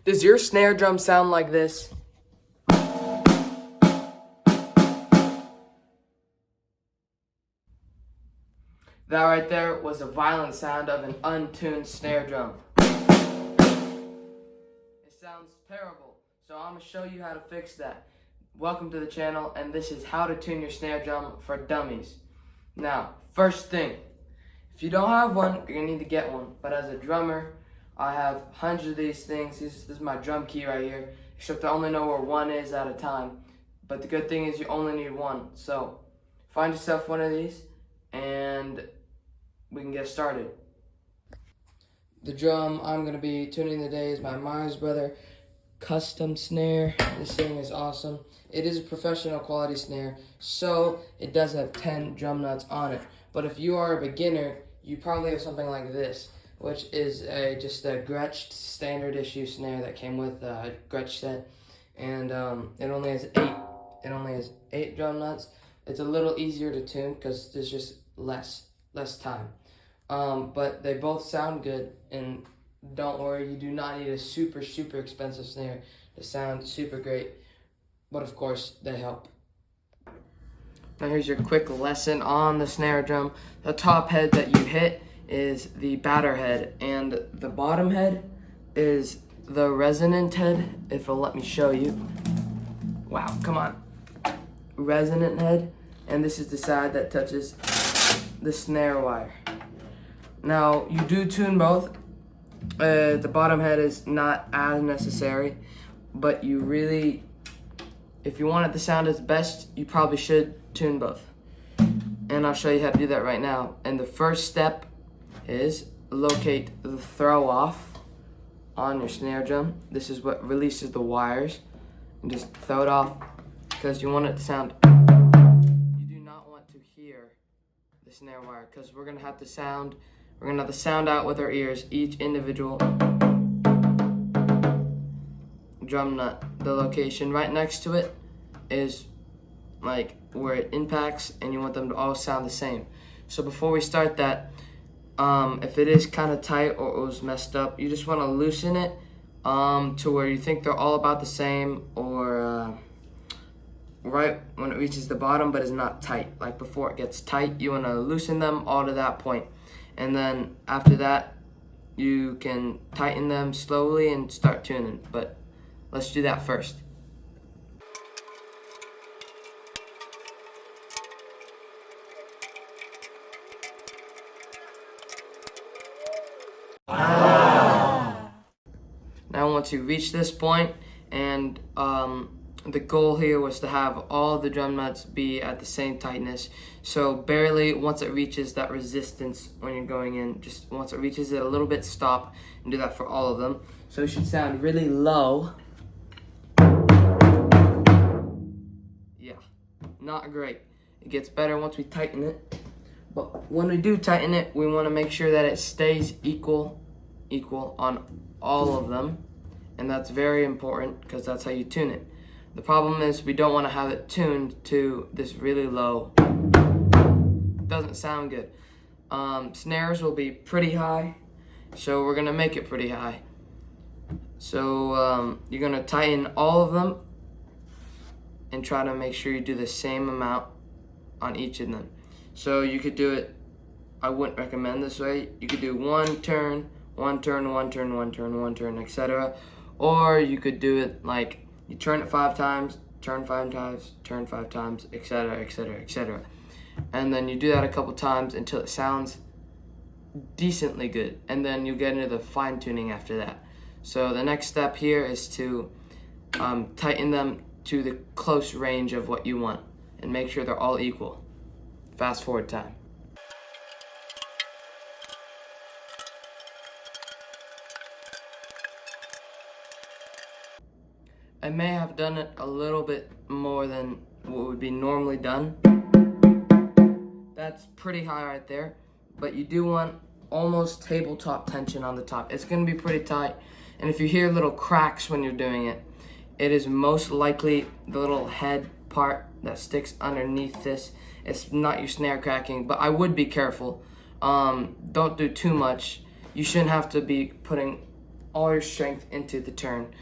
Does your snare drum sound like this? That right there was a violent sound of an untuned snare drum. It sounds terrible, so I'm going to show you how to fix that. Welcome to the channel, and this is how to tune your snare drum for dummies. Now, first thing, if you don't have one, you're going to need to get one. But as a drummer, I have hundreds of these things. This is my drum key right here, except I only know where one is at a time. But the good thing is you only need one. So find yourself one of these and we can get started. The drum I'm going to be tuning today is my Myers Brother custom snare. This thing is awesome. It is a professional quality snare, so it does have 10 drum nuts on it. But if you are a beginner, you probably have something like this, which is just a Gretsch standard issue snare that came with a Gretsch set, and it only has 8. It only has 8 drum nuts. It's a little easier to tune because there's just less time. But they both sound good, and don't worry, you do not need a super expensive snare to sound super great, but of course they help. Now here's your quick lesson on the snare drum. The top head that you hit is the batter head, and the bottom head is the resonant head, if it'll let me show you. Wow, come on. Resonant head, and this is the side that touches the snare wire. Now, you do tune both. The bottom head is not as necessary, but you really, if you want it to sound its best, you probably should tune both. And I'll show you how to do that right now. And the first step is locate the throw off on your snare drum. This is what releases the wires. And just throw it off because you want it to sound. You do not want to hear the snare wire because we're gonna have to sound out with our ears each individual drum nut. The location right next to it is like where it impacts, and you want them to all sound the same. So before we start that, if it is kind of tight or it was messed up, you just want to loosen it to where you think they're all about the same, or right when it reaches the bottom but is not tight. Like before it gets tight, you want to loosen them all to that point. And then after that, you can tighten them slowly and start tuning. But let's do that first. Now once you reach this point, and the goal here was to have all the drum nuts be at the same tightness. So barely, once it reaches that resistance when you're going in, just once it reaches it a little bit, stop and do that for all of them. So it should sound really low. Yeah, not great. It gets better once we tighten it. But when we do tighten it, we want to make sure that it stays equal on all of them. And that's very important because that's how you tune it. The problem is we don't want to have it tuned to this really low. It doesn't sound good. Snares will be pretty high, so we're going to make it pretty high. So you're going to tighten all of them and try to make sure you do the same amount on each of them. So you could do it, I wouldn't recommend this way. You could do one turn, etc. Or you could do it like you turn it 5 times, turn 5 times, turn 5 times, etc. And then you do that a couple times until it sounds decently good. And then you get into the fine tuning after that. So the next step here is to tighten them to the close range of what you want and make sure they're all equal. Fast forward time. I may have done it a little bit more than what would be normally done. That's pretty high right there, but you do want almost tabletop tension on the top. It's going to be pretty tight, and if you hear little cracks when you're doing it, it is most likely the little head part that sticks underneath this. It's not your snare cracking, but I would be careful. Don't do too much. You shouldn't have to be putting all your strength into the turn.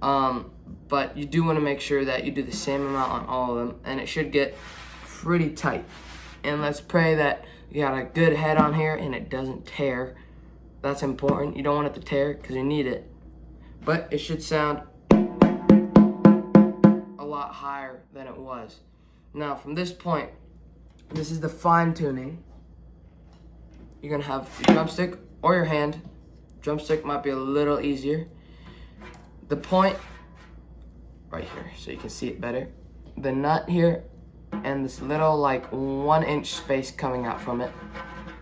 But you do want to make sure that you do the same amount on all of them, and it should get pretty tight. And let's pray that you got a good head on here and it doesn't tear. That's important. You don't want it to tear because you need it. But it should sound a lot higher than it was. Now from this point, this is the fine tuning. You're gonna have your drumstick or your hand. Drumstick might be a little easier. The point right here, so you can see it better. The nut here and this little like 1 inch space coming out from it.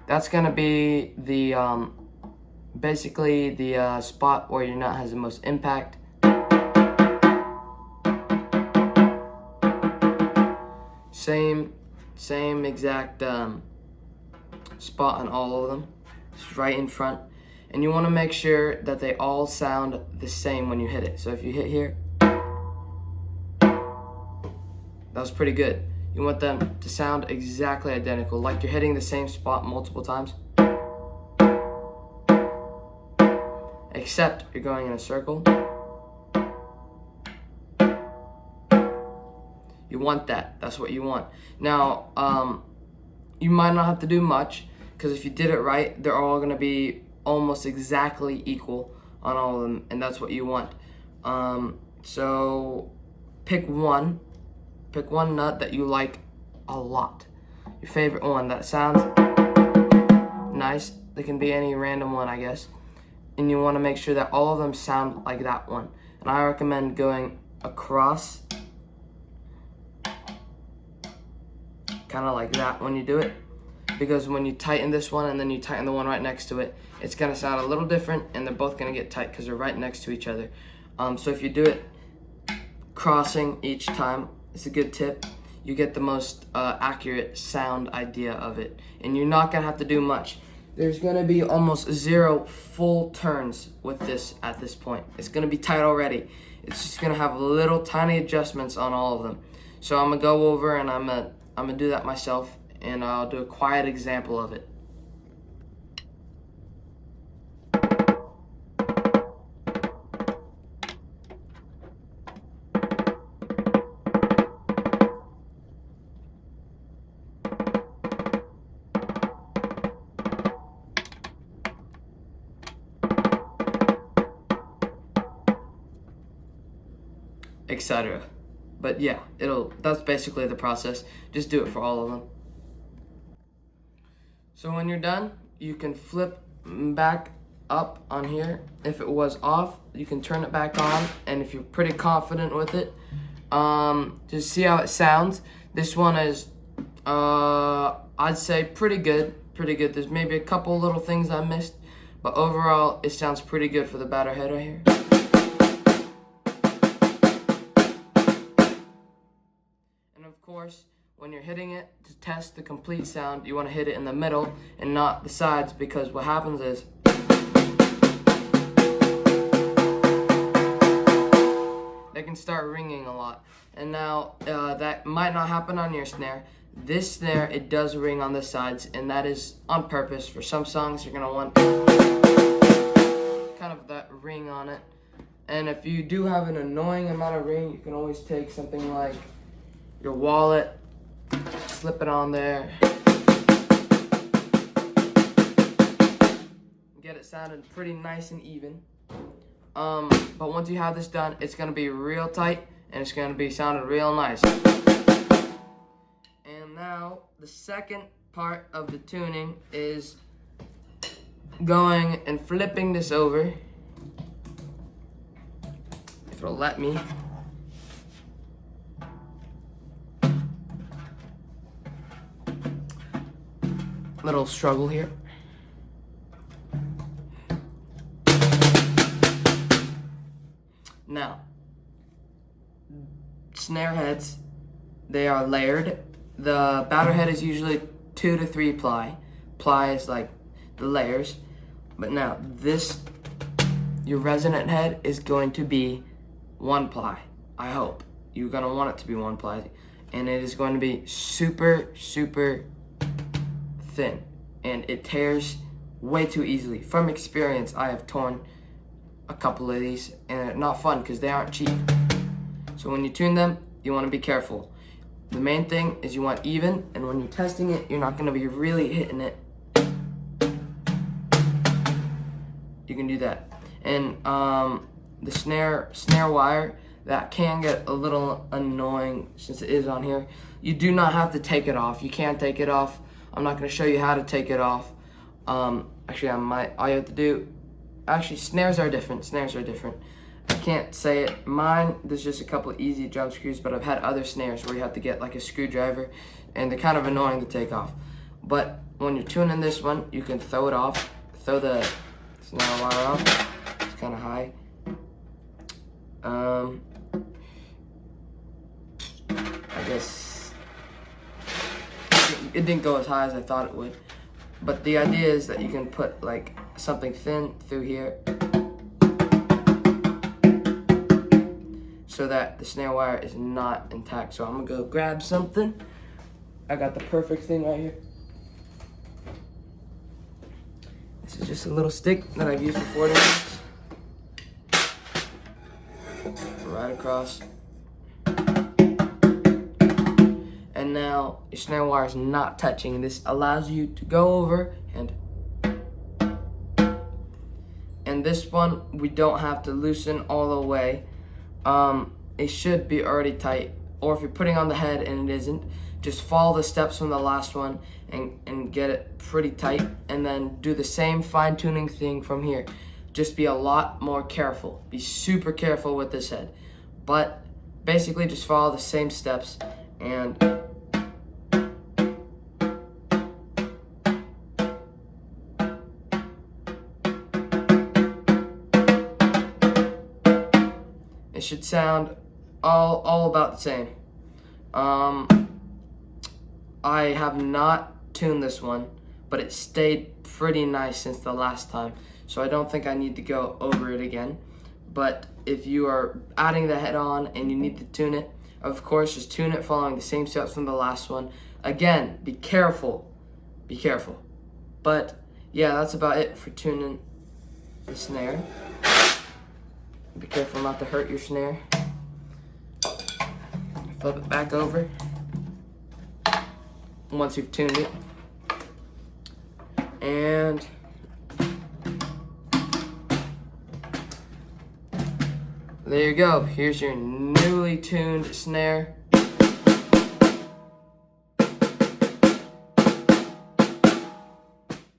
That's gonna be the basically the spot where your nut has the most impact. Same exact spot on all of them. It's right in front. And you want to make sure that they all sound the same when you hit it. So if you hit here, that was pretty good. You want them to sound exactly identical, like you're hitting the same spot multiple times. Except you're going in a circle. You want that. That's what you want. Now, you might not have to do much, because if you did it right, they're all going to be almost exactly equal on all of them, and that's what you want. So pick one nut that you like a lot, your favorite one that sounds nice. They can be any random one, I guess, and you want to make sure that all of them sound like that one. And I recommend going across, kind of like that when you do it, because when you tighten this one and then you tighten the one right next to it, it's going to sound a little different, and they're both going to get tight because they're right next to each other. So if you do it crossing each time, it's a good tip. You get the most accurate sound idea of it, and you're not going to have to do much. There's going to be almost 0 full turns with this at this point. It's going to be tight already. It's just going to have little tiny adjustments on all of them. So I'm going to go over and I'm going to do that myself, and I'll do a quiet example of it. Etc. But yeah, that's basically the process. Just do it for all of them. So when you're done, you can flip back up on here. If it was off, you can turn it back on, and if you're pretty confident with it, just see how it sounds. This one is I'd say pretty good. There's maybe a couple little things I missed, but overall it sounds pretty good for the batter head right here. Of course, when you're hitting it to test the complete sound, you want to hit it in the middle and not the sides, because what happens is they can start ringing a lot. And now that might not happen on your snare. This snare, it does ring on the sides, and that is on purpose. For some songs, you're going to want kind of that ring on it. And if you do have an annoying amount of ring, you can always take something like your wallet, slip it on there, get it sounding pretty nice and even. But once you have this done, it's gonna be real tight and it's gonna be sounding real nice. And now the second part of the tuning is going and flipping this over, if it'll let me. Little struggle here. Now, snare heads, they are layered. The batter head is usually 2 to 3 ply. Ply is like the layers. But now this, your resonant head is going to be 1 ply. I hope. You're gonna want it to be 1 ply. And it is going to be super thin, and it tears way too easily. From experience, I have torn a couple of these, and they're not fun because they aren't cheap. So when you tune them, you want to be careful. The main thing is you want even, and when you're testing it, you're not going to be really hitting it. You can do that. And the snare wire, that can get a little annoying since it is on here. You do not have to take it off. You can take it off. I'm not going to show you how to take it off. Actually, all you have to do, snares are different. I can't say it. Mine, there's just a couple of easy drum screws, but I've had other snares where you have to get like a screwdriver, and they're kind of annoying to take off. But when you're tuning this one, you can throw it off, throw the snare wire off. It's kind of high. I guess it didn't go as high as I thought it would. But the idea is that you can put like something thin through here so that the snare wire is not intact. So I'm gonna go grab something. I got the perfect thing right here. This is just a little stick that I've used for 4 days. Right across. And now your snare wire is not touching. This allows you to go over and this one we don't have to loosen all the way. It should be already tight, or if you're putting on the head and it isn't, just follow the steps from the last one and get it pretty tight, and then do the same fine-tuning thing from here. Just be a lot more careful. Be super careful with this head, but basically just follow the same steps and it should sound all about the same. I have not tuned this one, but it stayed pretty nice since the last time, so I don't think I need to go over it again. But if you are adding the head on and you need to tune it, of course, just tune it following the same steps from the last one. Again, be careful. But yeah, that's about it for tuning the snare. Be careful not to hurt your snare. Flip it back over once you've tuned it. And there you go. Here's your newly tuned snare.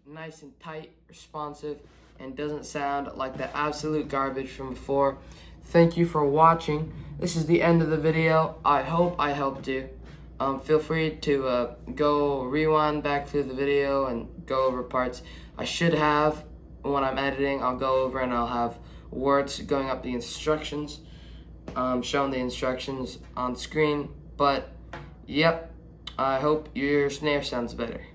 Nice and tight, responsive, and doesn't sound like the absolute garbage from before. Thank you for watching. This is the end of the video. I hope I helped you. Feel free to go rewind back through the video and go over parts. I should have, when I'm editing, I'll go over and I'll have words going up the instructions, showing the instructions on screen. But yep, I hope your snare sounds better.